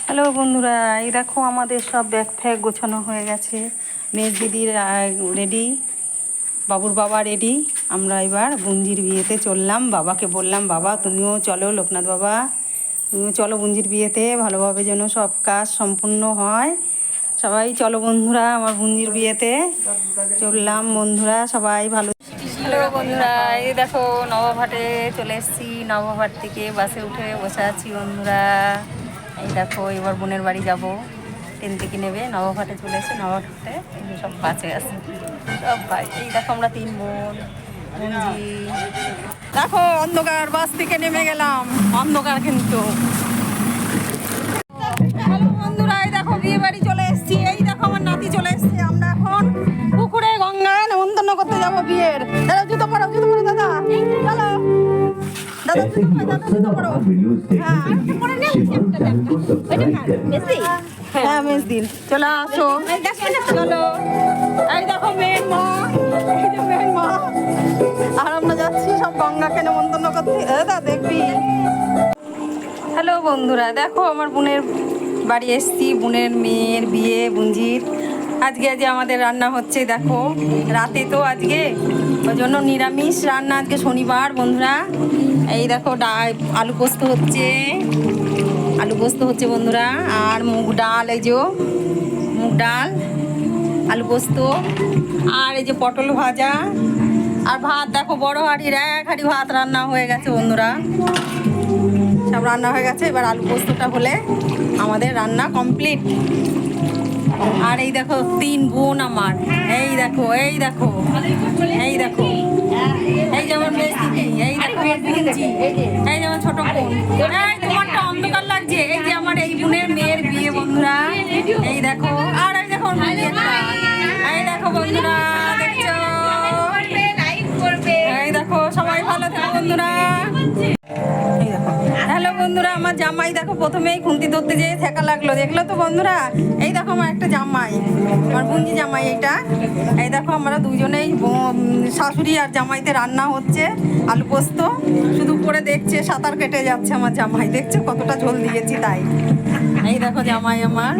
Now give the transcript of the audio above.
Hello বন্ধুরা, এই দেখো আমাদের সব ব্যাগ ফ্যাগ গোছানো হয়ে গেছে। মেজ দিদির রেডি, বাবুর বাবা রেডি। আমরা এবার বুঞ্জির বিয়েতে চললাম। বাবাকে বললাম, বাবা তুমিও চলো, লোকনাথ বাবা তুমিও চলো বুঞ্জির বিয়েতে, ভালোভাবে যেন সব কাজ সম্পূর্ণ হয়। সবাই চলো বন্ধুরা, আমার বুঞ্জির বিয়েতে চললাম বন্ধুরা, সবাই ভালো। হ্যালো বন্ধুরা, এই দেখো নবাবহাটে চলে এসেছি। নবাবহাট থেকে বাসে উঠে বসে আছি বন্ধুরা। এই দেখো এবার বোনের বাড়ি যাব, ট্রেন থেকে নেবে। নবাবহাটে চলে এসে নবাবহাটে সব বাসে আছে, সব ভাই। এই দেখো আমরা 3 বোন বুঞ্জি। দেখো অন্ধকার, বাস থেকে নেমে গেলাম, অন্ধকার কিন্তু। হ্যালো বন্ধুরা, এই দেখো বিয়ে বাড়ি চলে এসেছি। এই দেখো আমার নাতি চলে এসেছে। আমরা এখন পুকুরে গঙ্গায় নেমন্তন্ন করতে যাবো বিয়ের। দাদা জুতো পরো, জুতো পরো দাদা, চলো দাদা জুতো পরো। হ্যাঁ মেজদিন, চলো আসো, চলো। এই দেখো মেয়ের মা, এই যে মেয়ের মা। আর আমরা যাচ্ছি সব গঙ্গাকে নেমন্তন্ন করতে। দাদা দেখবি। হ্যালো বন্ধুরা, দেখো আমার বোনের বাড়ি এসছি, বোনের মেয়ের বিয়ে বুঞ্জির। আজকে আমাদের রান্না হচ্ছে, দেখো রাতে তো আজকে, ওই জন্য নিরামিষ রান্না। আজকে শনিবার বন্ধুরা। এই দেখো আলু পোস্ত হচ্ছে, আলু পোস্ত হচ্ছে বন্ধুরা। আর মুগ ডাল, এই যে মুগ ডাল, আলু পোস্ত। আর এই যে পটল ভাজা আর ভাত। দেখো বড় হাঁড়ির 1 হাঁড়ি ভাত রান্না হয়ে গেছে বন্ধুরা, সব রান্না হয়ে গেছে। এবার আলু পোস্তটা হলে আমাদের রান্না কমপ্লিট। আর এই দেখো 3 বোন আমার। এই দেখো, এই দেখো, এই দেখো, এই যেমন মেজদিদি, এই দেখো আমার বুঞ্জি, এই যেমন ছোট বোন। এই তোমারটা অন্ধকার লাগছে। এই যে আমার এই বোনের মেয়ের বিয়ে বন্ধুরা। এই দেখো, আর এই দেখো এই দেখো বন্ধুরা, দেখছো? এই দেখো সবাই ভালো থেকো বন্ধুরা। হ্যালো বন্ধুরা, আমার জামাই দেখো প্রথমেই খুন্তি ধরতে যেয়ে ঠেকা লাগলো, দেখলো তো বন্ধুরা? এই দেখো আমার একটা জামাই, আমার বুঞ্জি জামাই এইটা। এই দেখো আমরা দুজনেই, শাশুড়ি আর জামাইতে রান্না হচ্ছে আলু পোস্ত। শুধু করে দেখছে, সাঁতার কেটে যাচ্ছে আমার জামাই, দেখছো কতটা ঝোল দিয়েছি তাই। এই দেখো জামাই আমার।